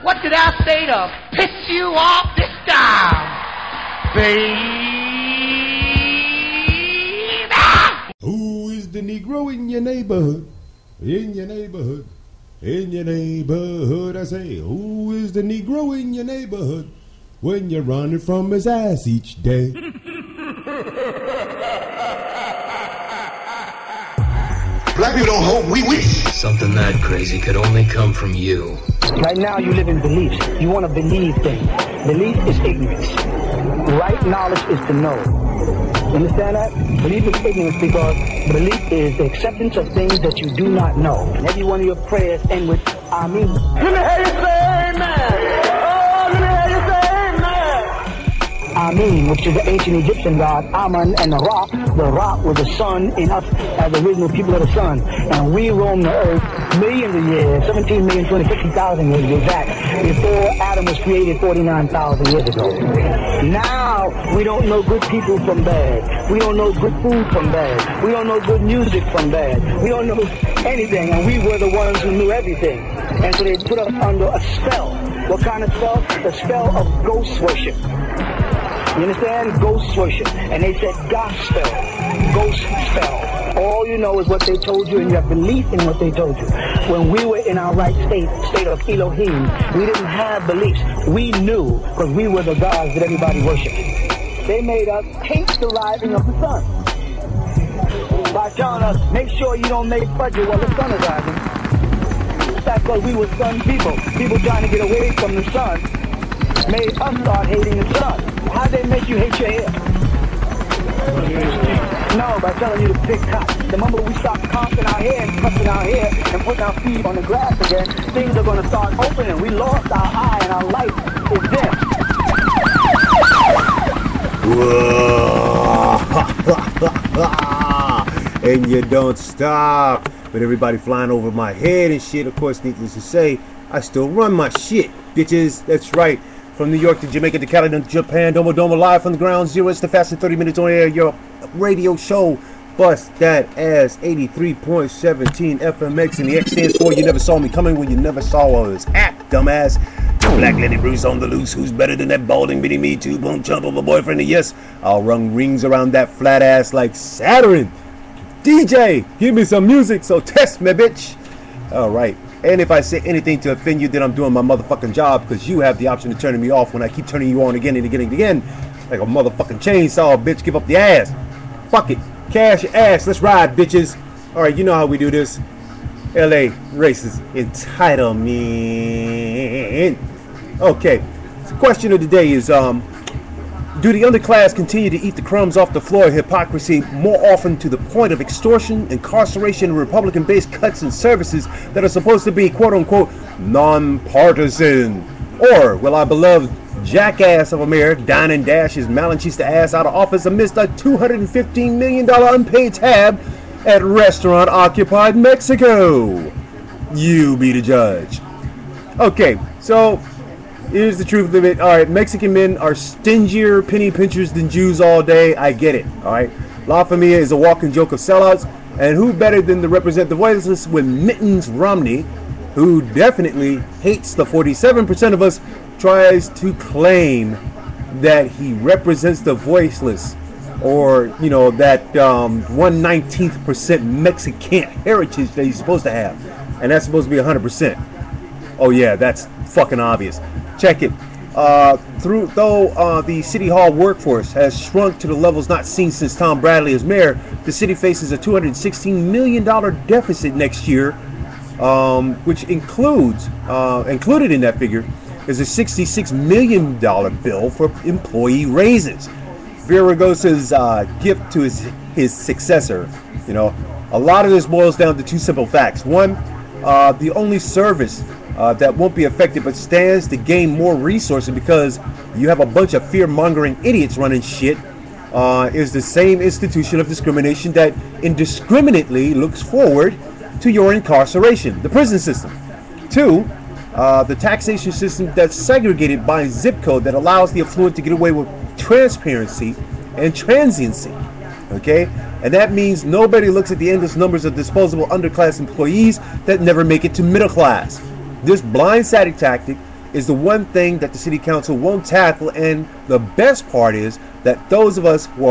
What did I say to piss you off this time, baby? Who is the Negro in your neighborhood? In your neighborhood. In your neighborhood, I say, who is the Negro in your neighborhood when you're running from his ass each day? Black people don't hope, we wish. Something that crazy could only come from you. Right now you live in beliefs. You want to believe things. Belief is ignorance. Right knowledge is to know. You understand that? Belief is ignorance because belief is the acceptance of things that you do not know. And every one of your prayers end with Amen. Let me hear you say amen. Oh, let me hear you say amen. Amen, which is the ancient Egyptian god Amun, and the rock was the sun in us as the original people of the sun. And we roam the earth millions of years, 17,250,000 years to be exact, before Adam was created 49,000 years ago. Now, we don't know good people from bad. We don't know good food from bad. We don't know good music from bad. We don't know anything, and we were the ones who knew everything. And so they put us under a spell. What kind of spell? The spell of ghost worship. You understand? Ghost worship. And they said gospel, ghost spell. All you know is what they told you, and you have belief in what they told you. When we were in our right state of Elohim, we didn't have beliefs. We knew because we were the gods that everybody worshipped. They made us hate the rising of the sun by telling us, make sure you don't make fudge while the sun is rising. That's because we were sun people. People trying to get away from the sun made us start hating the sun. How'd they make you hate your hair? No, by telling you to pick cotton. The moment we stop combing our hair and cutting our hair and putting our feet on the grass again, things are going to start opening. We lost our eye and our light is death. And you don't stop. But everybody flying over my head and shit. Of course, needless to say, I still run my shit, bitches. That's right. From New York to Jamaica to Canada to Japan, Domo live from the ground zero. It's the fastest 30 minutes on air. Your radio show, Bust That Azz 83.17 FMX. And the X stands for you never saw me coming when you never saw us. Act, dumbass. The Black Lenny Bruce on the loose. Who's better than that balding bitty me too? Boom chump of a boyfriend. And yes, I'll run rings around that flat ass like Saturn. DJ, give me some music, so test me, bitch. All right. And if I say anything to offend you, then I'm doing my motherfucking job, because you have the option of turning me off when I keep turning you on again and again and again. Like a motherfucking chainsaw, bitch. Give up the ass. Fuck it. Cash your ass. Let's ride, bitches. All right, you know how we do this. LA racist entitlement. Okay. The question of the day is, do the underclass continue to eat the crumbs off the floor of hypocrisy more often to the point of extortion, incarceration, and Republican-based cuts in services that are supposed to be, quote-unquote, non-partisan? Or will our beloved jackass of a mayor dine and dash his Malinchista ass out of office amidst a $215 million unpaid tab at restaurant occupied Mexico? You be the judge. Okay, so here's the truth of it. All right, Mexican men are stingier penny pinchers than Jews all day. I get it. All right, La Familia is a walking joke of sellouts, and who better than to represent the voiceless when Mittens Romney, who definitely hates the 47% of us, tries to claim that he represents the voiceless, or you know, that 1/19th% Mexican heritage that he's supposed to have, and that's supposed to be 100%. Oh yeah, that's fucking obvious. Check it. Though the City Hall workforce has shrunk to the levels not seen since Tom Bradley as mayor, the city faces a $216 million deficit next year, which included in that figure is a $66 million bill for employee raises. Villaraigosa's gift to his successor. You know, a lot of this boils down to two simple facts. One, the only service that won't be affected but stands to gain more resources because you have a bunch of fear-mongering idiots running shit is the same institution of discrimination that indiscriminately looks forward to your incarceration, the prison system. Two, the taxation system that's segregated by zip code that allows the affluent to get away with transparency and transiency. Okay? And that means nobody looks at the endless numbers of disposable underclass employees that never make it to middle class. This blindsided tactic is the one thing that the city council won't tackle, and the best part is that those of us who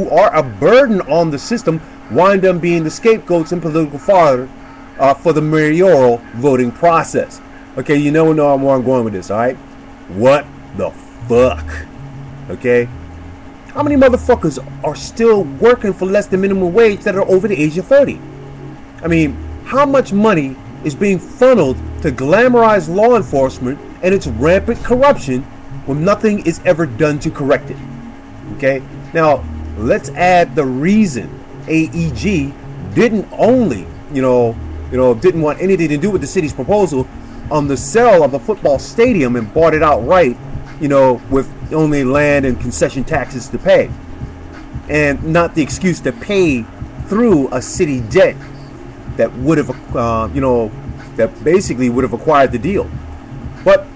are a burden on the system, wind up being the scapegoats and political fodder for the mayoral voting process. Okay, you know where I'm going with this, alright? What the fuck? Okay? How many motherfuckers are still working for less than minimum wage that are over the age of 30? I mean, how much money is being funneled to glamorize law enforcement and its rampant corruption when nothing is ever done to correct it? Okay? Now, let's add the reason AEG didn't only, didn't want anything to do with the city's proposal on the sale of a football stadium and bought it outright, with only land and concession taxes to pay, and not the excuse to pay through a city debt that would have, that basically would have acquired the deal. But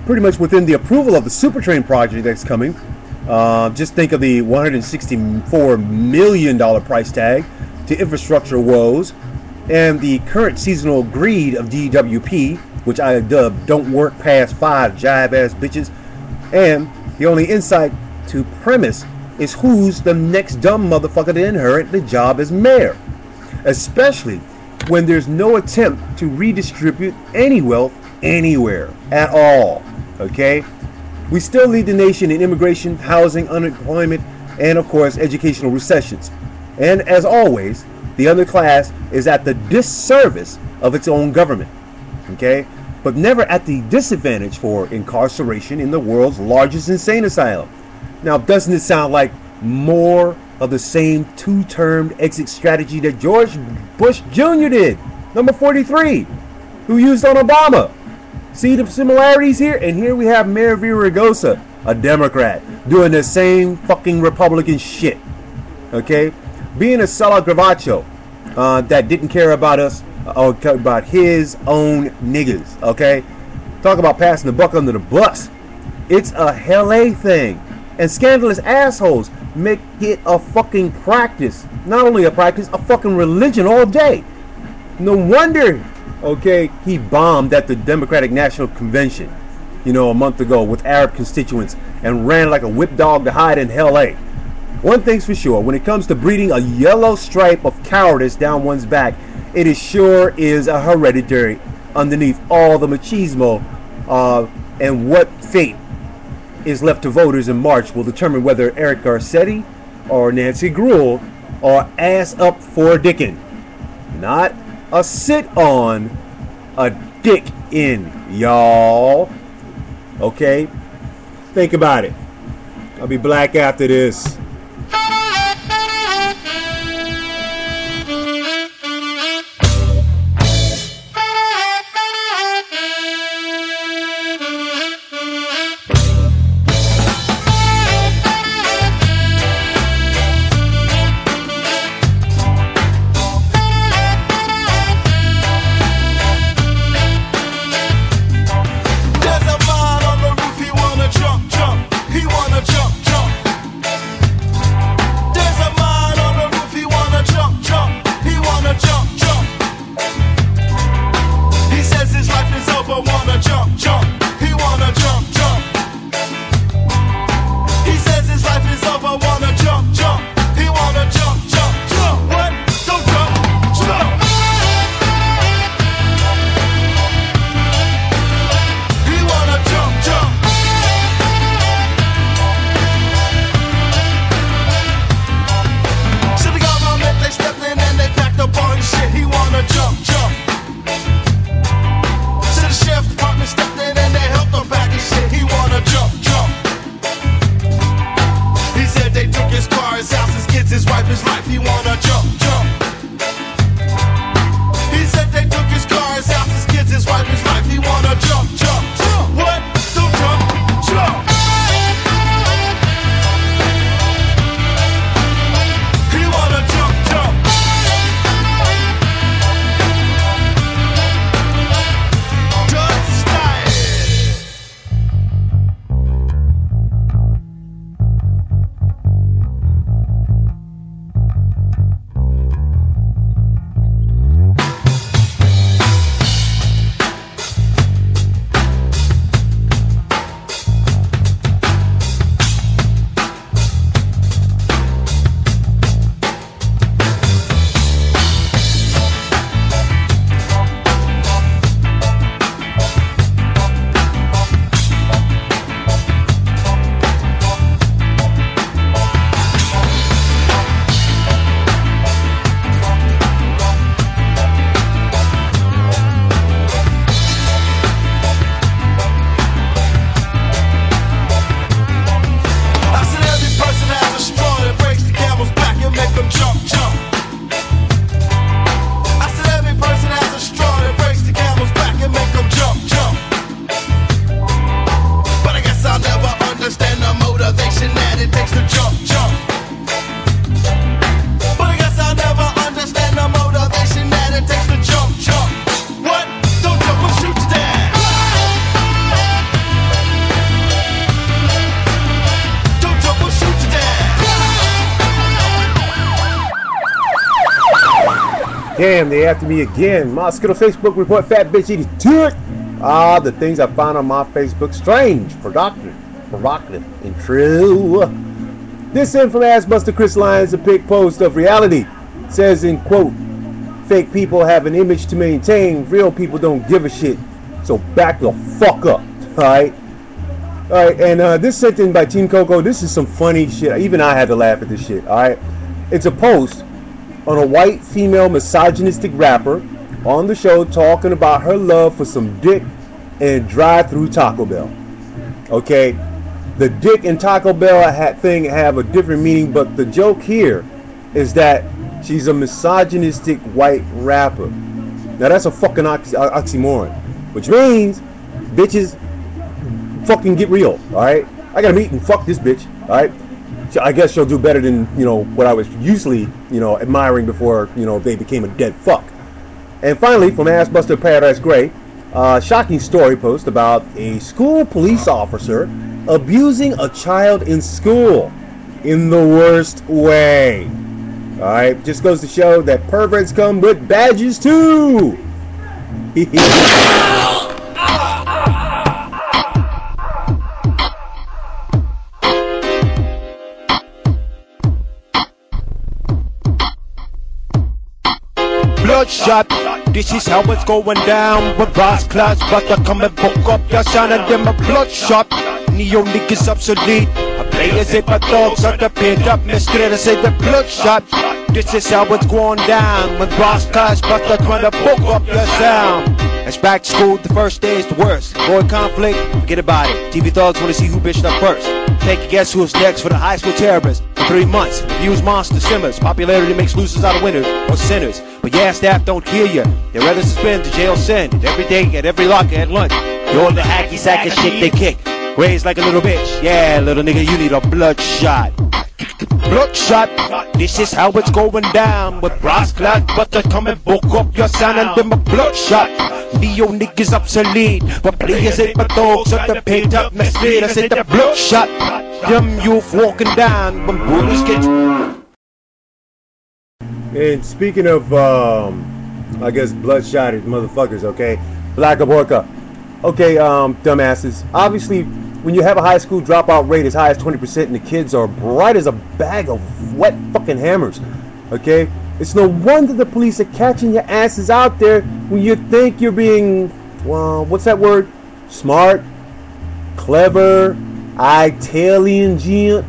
pretty much within the approval of the Supertrain project that's coming, just think of the $164 million price tag to infrastructure woes, and the current seasonal greed of DWP, which I dub don't work past 5 jive ass bitches, and the only insight to premise is who's the next dumb motherfucker to inherit the job as mayor, especially when there's no attempt to redistribute any wealth anywhere at all. Okay, we still lead the nation in immigration, housing, unemployment, and of course educational recessions, and as always the underclass is at the disservice of its own government. Okay, but never at the disadvantage for incarceration in the world's largest insane asylum. Now, doesn't it sound like more of the same two-termed exit strategy that George Bush Jr. did, number 43, who used on Obama? See the similarities here? And here we have Mayor Villaraigosa, a Democrat, doing the same fucking Republican shit. Okay, being a sellout Gravacho that didn't care about us, or about his own niggas. Okay, talk about passing the buck under the bus. It's a LA thing, and scandalous assholes make it a fucking practice. Not only a practice, a fucking religion all day. No wonder, okay, he bombed at the Democratic National Convention, a month ago with Arab constituents and ran like a whip dog to hide in LA. One thing's for sure, when it comes to breeding a yellow stripe of cowardice down one's back, it is a hereditary underneath all the machismo, and what fate is left to voters in March will determine whether Eric Garcetti or Nancy Gruhl are ass up for a dickin'. Not a sit on, a dick in, y'all. Okay? Think about it. I'll be black after this. Damn, they after me again. Mosquito Facebook report, fat bitch eating dick. Ah, the things I found on my Facebook, strange, provocative, and true. This in from Assbuster Chris Lyons, a pic post of reality. Says in quote, fake people have an image to maintain, real people don't give a shit. So back the fuck up, alright? Alright, and this sent in by Team Coco. This is some funny shit. Even I had to laugh at this shit, alright? It's a post on a white female misogynistic rapper on the show talking about her love for some dick and drive-through Taco Bell. Okay, the dick and Taco Bell thing have a different meaning, but the joke here is that she's a misogynistic white rapper. Now that's a fucking oxymoron, which means bitches fucking get real. All right, I gotta meet and fuck this bitch. All right. I guess she'll do better than, you know, what I was usually, you know, admiring before, you know, they became a dead fuck. And finally, from Assbuster Paradise Gray, shocking story post about a school police officer abusing a child in school in the worst way. Alright, just goes to show that perverts come with badges too. Bloodshot, this is how it's going down. With Ross Class, but I come and book up your son and them a bloodshot. Neo niggas obsolete. I play as if my dogs are the pinned up mystery. I say the bloodshot. This is how it's going down. With Ross Class, but I come and book up your sound. It's back to school, the first day is the worst. Boy conflict, forget about it. TV thugs wanna see who bitched up first. Take a guess who's next for the high school terrorists. For 3 months, views monster simmers. Popularity makes losers out of winners or sinners. But yeah, staff don't hear ya. They'd rather suspend the jail send. Every day at every locker at lunch. You're the hacky sack of shit they kick. Raised like a little bitch. Yeah, little nigga, you need a bloodshot. Bloodshot, this is how it's going down. With brass clad, but I come and book up your son and them a bloodshot. Neo niggas obsolete, but players ain't my dogs up the paint up my street. I said the bloodshot, them youth walking down when bullets get. And speaking of, I guess bloodshot motherfuckers, okay, Black Aborka, okay, dumbasses. Obviously, when you have a high school dropout rate as high as 20% and the kids are bright as a bag of wet fucking hammers, okay, it's no wonder the police are catching your asses out there when you think you're being, well, what's that word? Smart, clever, intelligent.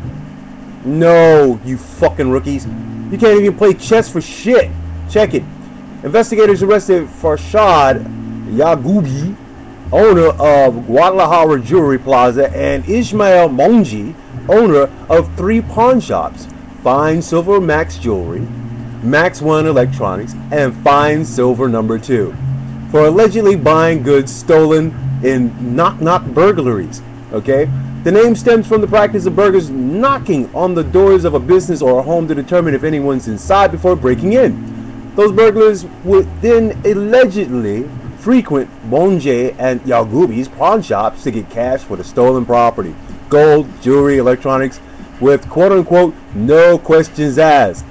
No, you fucking rookies. You can't even play chess for shit. Check it. Investigators arrested Farshad Yagoubi, owner of Guadalajara Jewelry Plaza, and Ismail Monji, owner of 3 pawn shops, Fine Silver Max Jewelry, Max 1 Electronics, and Fine Silver No. 2, for allegedly buying goods stolen in knock-knock burglaries. Okay? The name stems from the practice of burglars knocking on the doors of a business or a home to determine if anyone's inside before breaking in. Those burglars would then allegedly frequent Monje and Yagoubi's pawn shops to get cash for the stolen property, gold, jewelry, electronics, with quote-unquote no questions asked.